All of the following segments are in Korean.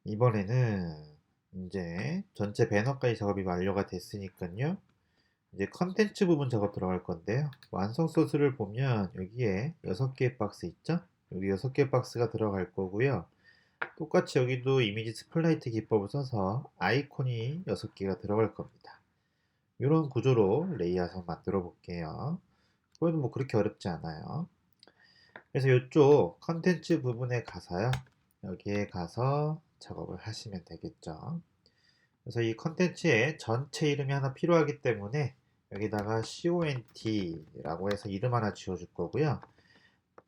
이번에는 이제 전체 배너까지 작업이 완료가 됐으니까요. 이제 컨텐츠 부분 작업 들어갈 건데요. 완성 소스를 보면 여기에 6개의 박스 있죠? 여기 6개의 박스가 들어갈 거고요. 똑같이 여기도 이미지 스플라이트 기법을 써서 아이콘이 6개가 들어갈 겁니다. 이런 구조로 레이아웃 한번 만들어 볼게요. 이거는 뭐 그렇게 어렵지 않아요. 그래서 이쪽 컨텐츠 부분에 가서요. 여기에 가서 작업을 하시면 되겠죠. 그래서 이 컨텐츠에 전체 이름이 하나 필요하기 때문에 여기다가 CONT라고 해서 이름 하나 지어줄 거고요.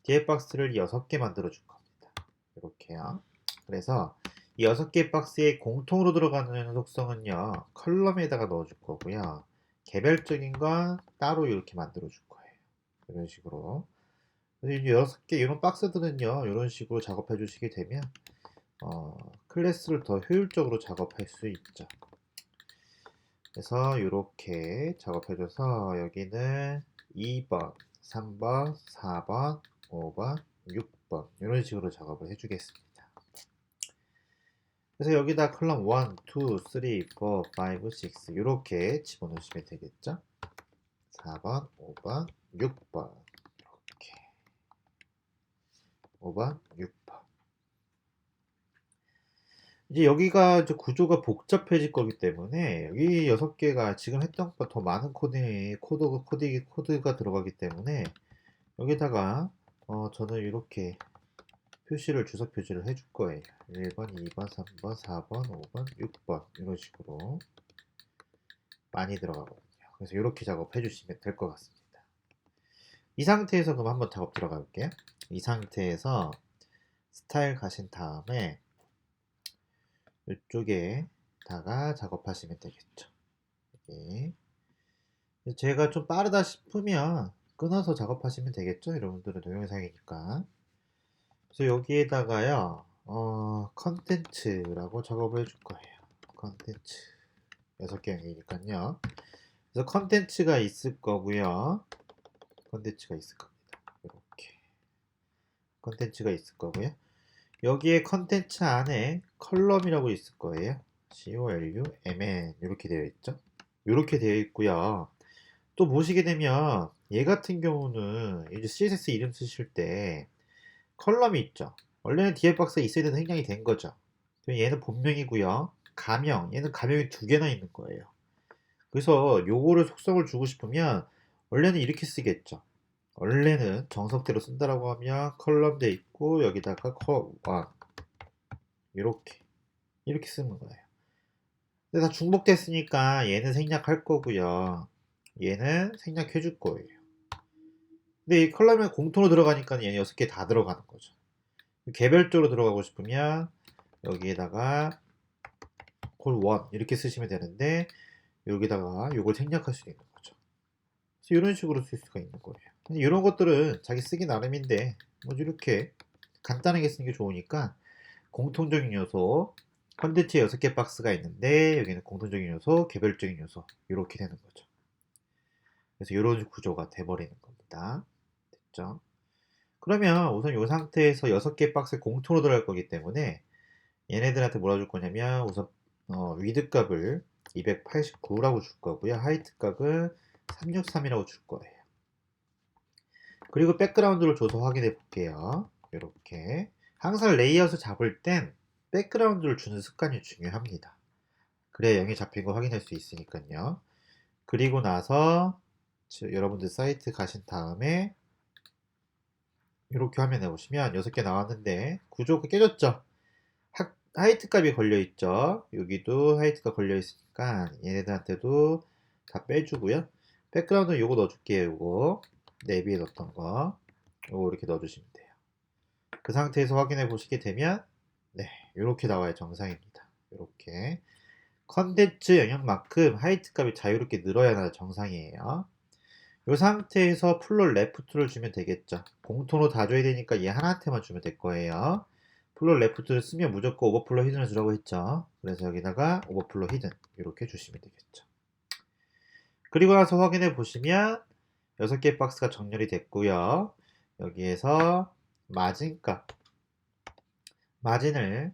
뒤에 박스를 6개 만들어 줄 겁니다. 이렇게요. 그래서 이 6개 박스에 공통으로 들어가는 속성은요. 컬럼에다가 넣어 줄 거고요. 개별적인 건 따로 이렇게 만들어 줄 거예요. 이런 식으로. 그래서 이제 6개 이런 박스들은요. 이런 식으로 작업해 주시게 되면 클래스를 더 효율적으로 작업할 수 있죠. 그래서 이렇게 작업해줘서 여기는 2번, 3번, 4번, 5번, 6번 이런 식으로 작업을 해주겠습니다. 그래서 여기다 컬럼 1, 2, 3, 4, 5, 6 이렇게 집어넣으시면 되겠죠. 4번, 5번, 6번 이렇게 5번, 6번 이제 여기가 이제 구조가 복잡해질 거기 때문에 여기 6개가 지금 했던 것보다 더 많은 코드가 들어가기 때문에 여기다가 저는 이렇게 표시를 주석 표시를 해줄 거예요. 1번, 2번, 3번, 4번, 5번, 6번 이런 식으로 많이 들어가거든요. 그래서 이렇게 작업해 주시면 될 것 같습니다. 이 상태에서 그럼 한번 작업 들어가 볼게요. 이 상태에서 스타일 가신 다음에 이쪽에다가 작업하시면 되겠죠. 여기. 제가 좀 빠르다 싶으면 끊어서 작업하시면 되겠죠. 여러분들은 동영상이니까. 그래서 여기에다가요, 컨텐츠라고 작업을 해줄 거예요. 컨텐츠. 6개이니까요. 그래서 컨텐츠가 있을 거고요. 컨텐츠가 있을 겁니다. 이렇게. 컨텐츠가 있을 거고요. 여기에 컨텐츠 안에 컬럼이라고 있을 거예요. COLUMN 이렇게 되어 있죠. 이렇게 되어 있고요. 또 보시게 되면 얘 같은 경우는 이제 CSS 이름 쓰실 때 컬럼이 있죠. 원래는 뒤에 박스에 있어야 되는 생략이 된 거죠. 얘는 본명이고요. 가명, 얘는 가명이 2개나 있는 거예요. 그래서 요거를 속성을 주고 싶으면 원래는 이렇게 쓰겠죠. 원래는 정석대로 쓴다라고 하면 컬럼 돼 있고 여기다가 컬1 이렇게 쓰는 거예요. 근데 다 중복됐으니까 얘는 생략할 거고요. 얘는 생략해 줄 거예요. 근데 이 컬럼에 공통으로 들어가니까 얘는 6개 다 들어가는 거죠. 개별적으로 들어가고 싶으면 여기에다가 콜1 이렇게 쓰시면 되는데 여기다가 이걸 생략할 수 있는 거죠. 그래서 이런 식으로 쓸 수가 있는 거예요. 이런 것들은 자기 쓰기 나름인데 뭐 이렇게 간단하게 쓰는 게 좋으니까 공통적인 요소 컨텐츠 6개 박스가 있는데 여기는 공통적인 요소, 개별적인 요소 이렇게 되는 거죠. 그래서 이런 구조가 돼버리는 겁니다. 됐죠? 그러면 우선 이 상태에서 6개 박스에 공통으로 들어갈 거기 때문에 얘네들한테 뭐라 줄 거냐면 우선 위드 값을 289라고 줄 거고요. 하이트 값은 363이라고 줄 거예요. 그리고 백그라운드를 줘서 확인해 볼게요. 이렇게 항상 레이아웃을 잡을 땐 백그라운드를 주는 습관이 중요합니다. 그래야 영이 잡힌 거 확인할 수 있으니까요. 그리고 나서 여러분들 사이트 가신 다음에 이렇게 화면에 보시면 6개 나왔는데 구조가 깨졌죠? 하이트 값이 걸려 있죠. 여기도 하이트가 걸려 있으니까 얘네들한테도 다 빼주고요. 백그라운드 요거 넣어줄게요. 요거 내비에 넣었던 거 요거 이렇게 넣어주시면 돼요. 그 상태에서 확인해 보시게 되면 네 이렇게 나와요. 정상입니다. 이렇게 컨텐츠 영역만큼 하이트 값이 자유롭게 늘어야 정상이에요. 이 상태에서 플롯 레프트를 주면 되겠죠. 공통으로 다 줘야 되니까 얘 하나한테만 주면 될 거예요. 플롯 레프트를 쓰면 무조건 오버플로 히든을 주라고 했죠. 그래서 여기다가 오버플로 히든 이렇게 주시면 되겠죠. 그리고 나서 확인해 보시면 6개 박스가 정렬이 됐고요. 여기에서 마진값 마진을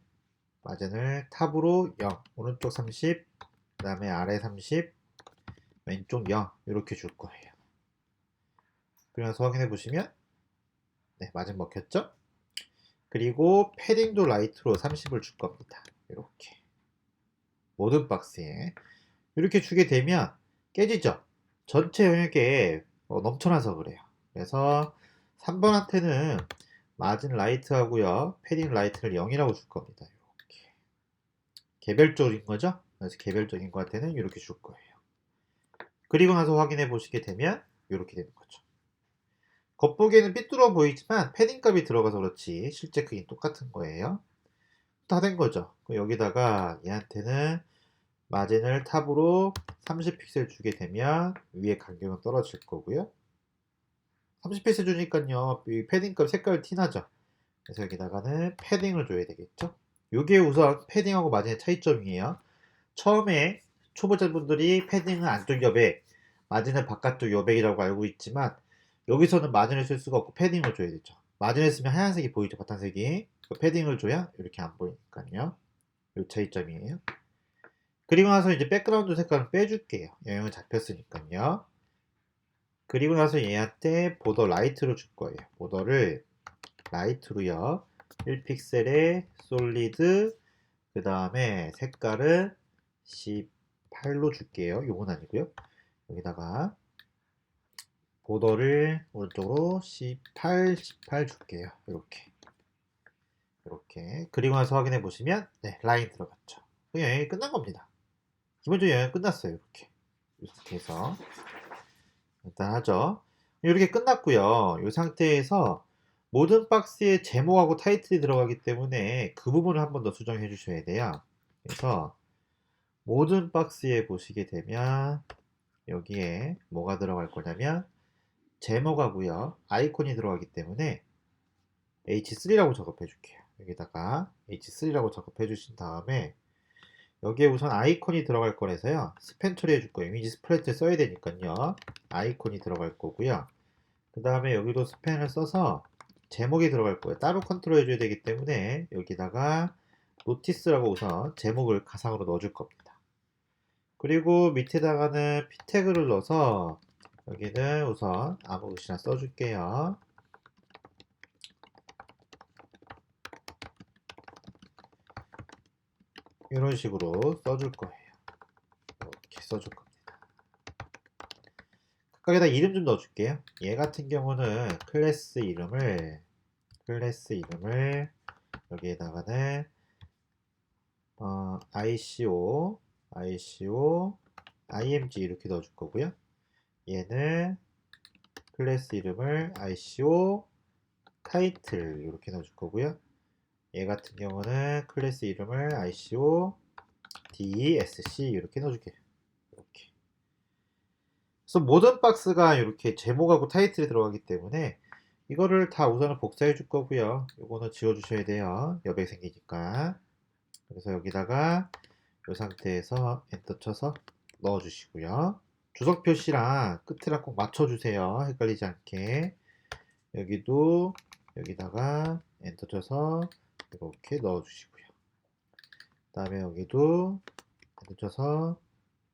마진을 탑으로 0, 오른쪽 30, 그 다음에 아래 30, 왼쪽 0 이렇게 줄 거예요. 그러면서 확인해 보시면 네, 마진 먹혔죠? 그리고 패딩도 라이트로 30을 줄 겁니다. 이렇게 모든 박스에 이렇게 주게 되면 깨지죠? 전체 영역에 넘쳐나서 그래요. 그래서 3번한테는 마진 라이트 하고요. 패딩 라이트를 0이라고 줄 겁니다. 이렇게 개별적인 거죠? 그래서 개별적인 거한테는 이렇게 줄 거예요. 그리고 나서 확인해 보시게 되면 이렇게 되는 거죠. 겉보기에는 삐뚤어 보이지만 패딩 값이 들어가서 그렇지 실제 크기는 똑같은 거예요. 다 된 거죠. 여기다가 얘한테는 마진을 탑으로 30픽셀 주게 되면 위에 간격은 떨어질 거고요. 30픽셀 주니까요. 이 패딩값 색깔 티나죠. 그래서 여기다가는 패딩을 줘야 되겠죠. 이게 우선 패딩하고 마진의 차이점이에요. 처음에 초보자분들이 패딩은 안쪽 여백, 마진은 바깥쪽 여백이라고 알고 있지만 여기서는 마진을 쓸 수가 없고 패딩을 줘야 되죠. 마진을 쓰면 하얀색이 보이죠. 바탕색이. 패딩을 줘야 이렇게 안 보이니까요. 이 차이점이에요. 그리고 나서 이제 백그라운드 색깔은 빼줄게요. 영역은 잡혔으니까요. 그리고 나서 얘한테 보더 라이트로 줄 거예요. 보더를 라이트로요. 1픽셀에 솔리드, 그 다음에 색깔은 18로 줄게요. 요건 아니고요. 여기다가 보더를 오른쪽으로 18 줄게요. 이렇게. 그리고 나서 확인해 보시면 네, 라인 들어갔죠. 영역이 끝난 겁니다. 기본적인 영역 끝났어요. 이렇게 해서 일단 하죠. 이렇게 끝났고요. 이 상태에서 모든 박스에 제목하고 타이틀이 들어가기 때문에 그 부분을 한 번 더 수정해 주셔야 돼요. 그래서 모든 박스에 보시게 되면 여기에 뭐가 들어갈 거냐면 제목하고요. 아이콘이 들어가기 때문에 H3라고 작업해 줄게요. 여기다가 H3라고 작업해 주신 다음에 여기에 우선 아이콘이 들어갈 거라서요. 스펜 처리해 줄 거예요. 이미지 스프레드 써야 되니까요. 아이콘이 들어갈 거고요. 그 다음에 여기도 스펜을 써서 제목이 들어갈 거예요. 따로 컨트롤 해줘야 되기 때문에 여기다가 노티스라고 우선 제목을 가상으로 넣어줄 겁니다. 그리고 밑에다가는 p 태그를 넣어서 여기는 우선 아무 글씨나 써줄게요. 이런 식으로 써줄 거예요. 이렇게 써줄 겁니다. 각각에다 이름 좀 넣어줄게요. 얘 같은 경우는 클래스 이름을 여기에다가는 ICO, IMG 이렇게 넣어줄 거고요. 얘는 클래스 이름을 ICO 타이틀 이렇게 넣어줄 거고요. 얘 같은 경우는 클래스 이름을 ICO DSC 이렇게 넣어줄게요. 이렇게. 그래서 모든 박스가 이렇게 제목하고 타이틀이 들어가기 때문에 이거를 다 우선은 복사해 줄 거고요. 이거는 지워 주셔야 돼요. 여백 생기니까. 그래서 여기다가 이 상태에서 엔터 쳐서 넣어 주시고요. 주석 표시랑 끝이랑 꼭 맞춰 주세요. 헷갈리지 않게. 여기도 여기다가 엔터 쳐서 이렇게 넣어 주시고요. 그 다음에 여기도 엔터 쳐서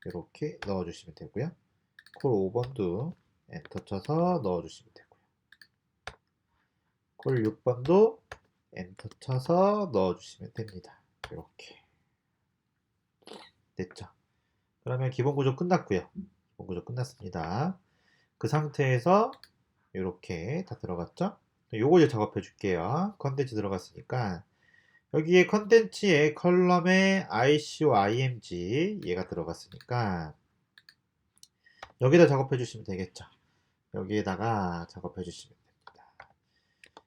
이렇게 넣어 주시면 되고요. 콜 5번도 엔터 쳐서 넣어 주시면 되고요. 콜 6번도 엔터 쳐서 넣어 주시면 됩니다. 이렇게 됐죠. 그러면 기본 구조 끝났고요. 기본 구조 끝났습니다. 그 상태에서 이렇게 다 들어갔죠? 요거 이제 작업해 줄게요. 컨텐츠 들어갔으니까 여기에 컨텐츠에 컬럼에 ICO IMG 얘가 들어갔으니까 여기다 작업해 주시면 되겠죠. 여기에다가 작업해 주시면 됩니다.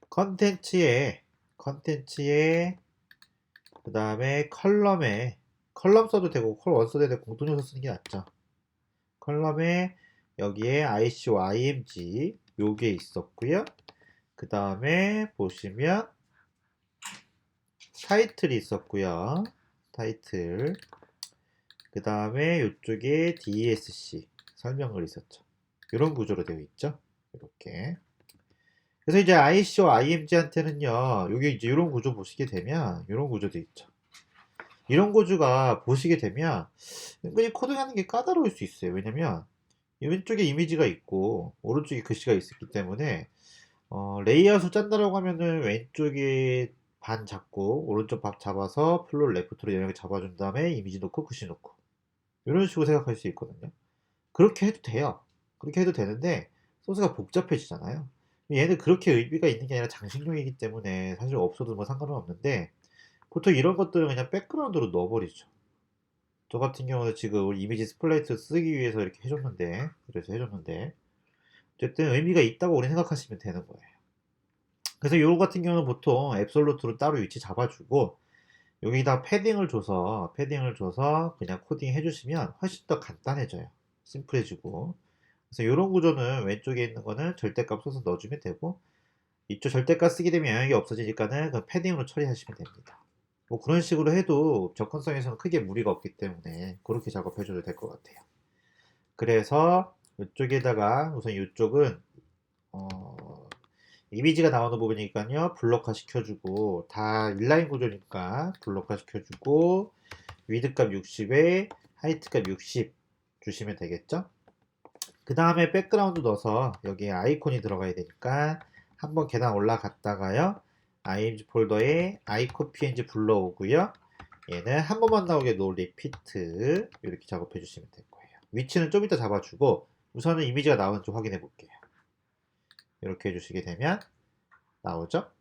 컨텐츠에 그 다음에 컬럼에 컬럼 써도 되고 컬1 써도 되고 공통요소 쓰는 게 낫죠. 컬럼에 여기에 ICO IMG 요게 있었고요. 그 다음에 보시면 타이틀이 있었고요. 타이틀. 그 다음에 이쪽에 DSC 설명글 있었죠. 이런 구조로 되어 있죠. 이렇게. 그래서 이제 ICO IMG한테는요. 여기 이제 이런 구조 보시게 되면 이런 구조도 있죠. 이런 구조가 보시게 되면 은근히 코딩하는 게 까다로울 수 있어요. 왜냐면 이 왼쪽에 이미지가 있고 오른쪽에 글씨가 있기 때문에 레이아웃을 짠다라고 하면은 왼쪽에 반 잡고 오른쪽 반 잡아서 플로우 레프트로 영역을 잡아준 다음에 이미지 놓고 글씨 놓고 이런 식으로 생각할 수 있거든요. 그렇게 해도 돼요. 그렇게 해도 되는데 소스가 복잡해지잖아요. 얘는 그렇게 의미가 있는 게 아니라 장식용이기 때문에 사실 없어도 뭐 상관은 없는데 보통 이런 것들은 그냥 백그라운드로 넣어버리죠. 저 같은 경우는 지금 우리 이미지 스플라이트 쓰기 위해서 이렇게 해줬는데 그래서 해줬는데 어쨌든 의미가 있다고 우리 생각하시면 되는 거예요. 그래서 요거 같은 경우는 보통 앱솔루트로 따로 위치 잡아주고 여기다 패딩을 줘서 그냥 코딩 해주시면 훨씬 더 간단해져요. 심플해지고. 그래서 이런 구조는 왼쪽에 있는 거는 절대값 써서 넣어주면 되고 이쪽 절대값 쓰게 되면 영역이 없어지니까는 그 패딩으로 처리하시면 됩니다. 뭐 그런 식으로 해도 접근성에서는 크게 무리가 없기 때문에 그렇게 작업해줘도 될 것 같아요. 그래서 이쪽에다가 우선 이쪽은 이미지가 나오는 부분이니까요. 블록화 시켜주고 다 인라인 구조니까 블록화 시켜주고 위드값 60에 하이트값 60 주시면 되겠죠. 그 다음에 백그라운드 넣어서 여기에 아이콘이 들어가야 되니까 한번 계단 올라갔다가요. img 폴더에 아이콘 png 불러오고요. 얘는 한 번만 나오게 노 리피트 이렇게 작업해 주시면 될 거예요. 위치는 좀 이따 잡아주고 우선은 이미지가 나오는지 확인해 볼게요. 이렇게 해주시게 되면 나오죠.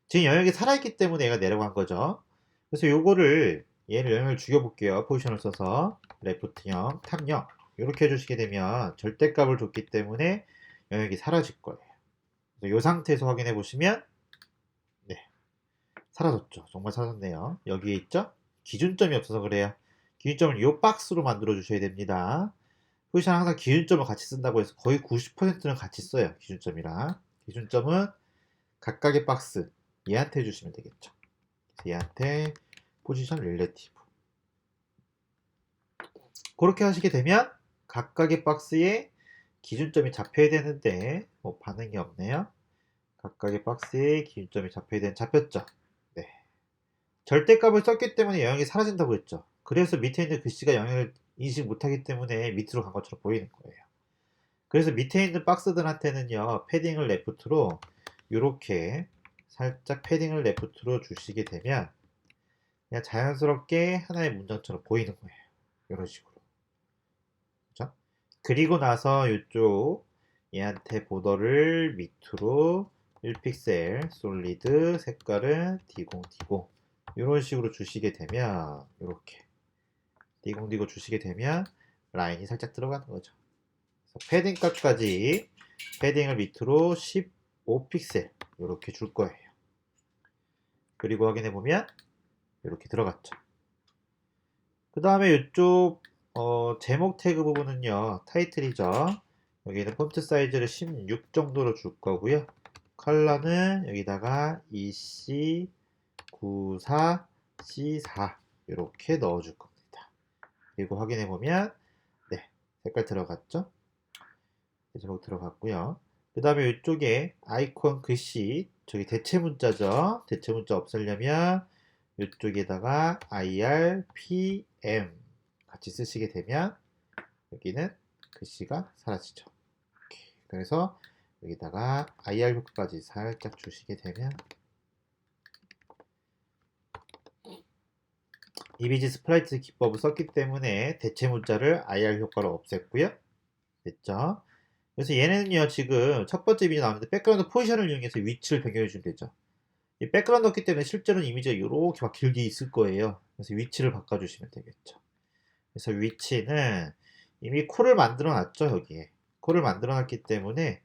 지금 영역이 살아있기 때문에 얘가 내려간 거죠. 그래서 요거를 얘를 영역을 죽여볼게요. 포지션을 써서 레프트 0, 탑 0 이렇게 해주시게 되면 절대값을 줬기 때문에 영역이 사라질 거예요. 그래서 이 상태에서 확인해 보시면 네, 사라졌죠. 정말 사라졌네요. 여기에 있죠? 기준점이 없어서 그래요. 기준점을 이 박스로 만들어 주셔야 됩니다. 포지션 항상 기준점을 같이 쓴다고 해서 거의 90%는 같이 써요. 기준점이랑. 기준점은 각각의 박스 얘한테 해주시면 되겠죠. 얘한테 포지션 릴레티브 그렇게 하시게 되면 각각의 박스에 기준점이 잡혀야 되는데 뭐 반응이 없네요. 각각의 박스에 기준점이 잡혀야 되는 잡혔죠. 네. 절대값을 썼기 때문에 영역이 사라진다고 했죠. 그래서 밑에 있는 글씨가 영역을 인식 못하기 때문에 밑으로 간 것처럼 보이는 거예요. 그래서 밑에 있는 박스들한테는요 패딩을 레프트로 이렇게 살짝 패딩을 레프트로 주시게 되면 그냥 자연스럽게 하나의 문장처럼 보이는 거예요. 이런 식으로. 그죠? 그리고 나서 이쪽 얘한테 보더를 밑으로 1픽셀 솔리드 색깔은 D0D0 이런 식으로 주시게 되면 이렇게 D0D0 주시게 되면 라인이 살짝 들어가는 거죠. 패딩 값까지 패딩을 밑으로 15픽셀 이렇게 줄 거예요. 그리고 확인해 보면 이렇게 들어갔죠. 그 다음에 이쪽 제목 태그 부분은요 타이틀이죠. 여기는 폰트 사이즈를 16 정도로 줄 거고요. 컬러는 여기다가 EC94C4 이렇게 넣어 줄 겁니다. 그리고 확인해 보면 네 색깔 들어갔죠. 제목 들어갔고요. 그 다음에 이쪽에 아이콘 글씨 저기 대체 문자죠. 대체 문자 없애려면 이쪽에다가 IRPM 같이 쓰시게 되면 여기는 글씨가 사라지죠. 이렇게. 그래서 여기다가 IR 효과까지 살짝 주시게 되면 이미지 스프라이트 기법을 썼기 때문에 대체 문자를 IR 효과로 없앴고요. 됐죠? 그래서 얘는요 지금 첫 번째 이미지 나오는데 백그라운드 포지션을 이용해서 위치를 변경해 주면 되죠. 이 백그라운드 없기 때문에 실제로는 이미지가 이렇게 막 길게 있을 거예요. 그래서 위치를 바꿔주시면 되겠죠. 그래서 위치는 이미 콜을 만들어 놨죠. 여기에 콜을 만들어 놨기 때문에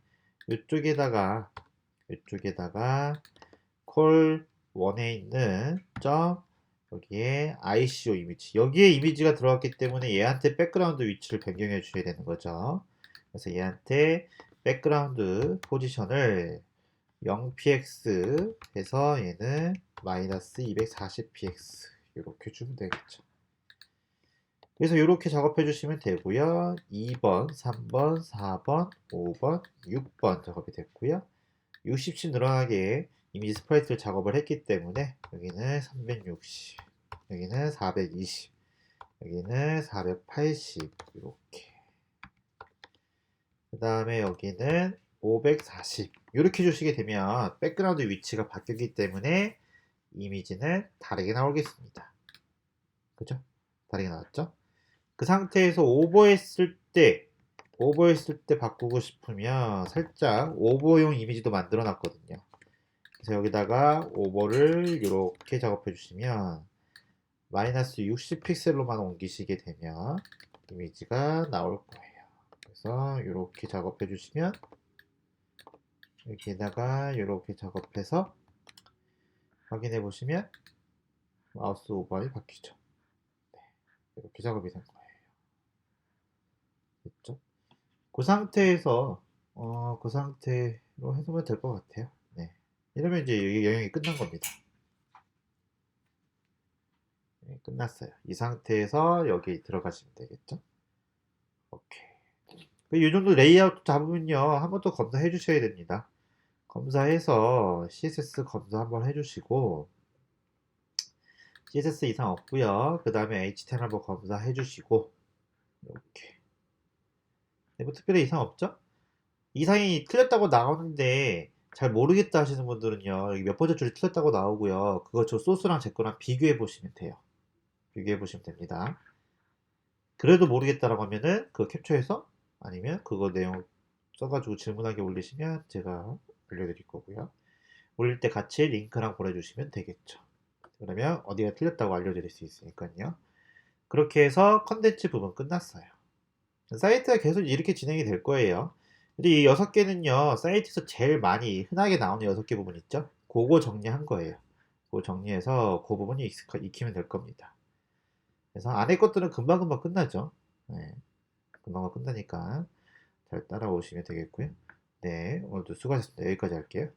이쪽에다가 콜 1에 있는 점 여기에 ICO 이미지 여기에 이미지가 들어갔기 때문에 얘한테 백그라운드 위치를 변경해 주셔야 되는 거죠. 그래서 얘한테 백그라운드 포지션을 0px 해서 얘는 마이너스 240px 이렇게 주면 되겠죠. 그래서 이렇게 작업해 주시면 되고요. 2번, 3번, 4번, 5번, 6번 작업이 됐고요. 60씩 늘어나게 이미지 스프라이트를 작업을 했기 때문에 여기는 360 여기는 420, 여기는 480 이렇게. 그 다음에 여기는 540 이렇게 주시게 되면 백그라운드 위치가 바뀌기 때문에 이미지는 다르게 나오겠습니다. 그죠? 다르게 나왔죠? 그 상태에서 오버했을 때 바꾸고 싶으면 살짝 오버용 이미지도 만들어 놨거든요. 그래서 여기다가 오버를 이렇게 작업해 주시면 마이너스 60 픽셀로만 옮기시게 되면 이미지가 나올 거예요. 그래서 이렇게 작업해 주시면 여기에다가 이렇게 작업해서 확인해 보시면 마우스 오버이 바뀌죠. 네, 이렇게 작업이 된 거예요. 됐죠? 그 상태에서 그 상태로 해두면 될 것 같아요. 네. 이러면 이제 여기 영역이 끝난 겁니다. 네, 끝났어요. 이 상태에서 여기 들어가시면 되겠죠? 오케이. 이 정도 레이아웃 잡으면요, 한 번 더 검사해 주셔야 됩니다. 검사해서 CSS 검사 한번 해주시고 CSS 이상 없고요. 그 다음에 HTML 한번 검사해 주시고 이렇게. 네, 뭐 특별히 이상 없죠? 이상이 틀렸다고 나오는데 잘 모르겠다 하시는 분들은요, 여기 몇 번째 줄이 틀렸다고 나오고요. 그거 저 소스랑 제 거랑 비교해 보시면 돼요. 비교해 보시면 됩니다. 그래도 모르겠다라고 하면은 그거 캡처해서 아니면 그거 내용 써가지고 질문하게 올리시면 제가 알려드릴 거고요. 올릴 때 같이 링크랑 보내주시면 되겠죠. 그러면 어디가 틀렸다고 알려드릴 수 있으니까요. 그렇게 해서 컨텐츠 부분 끝났어요. 사이트가 계속 이렇게 진행이 될 거예요. 근데 이 6개는요, 사이트에서 제일 많이 흔하게 나오는 6개 부분 있죠? 그거 정리한 거예요. 그거 정리해서 그 부분이 익히면 될 겁니다. 그래서 안에 것들은 금방금방 끝나죠. 네, 금방 끝나니까 잘 따라오시면 되겠고요. 네, 오늘도 수고하셨습니다. 여기까지 할게요.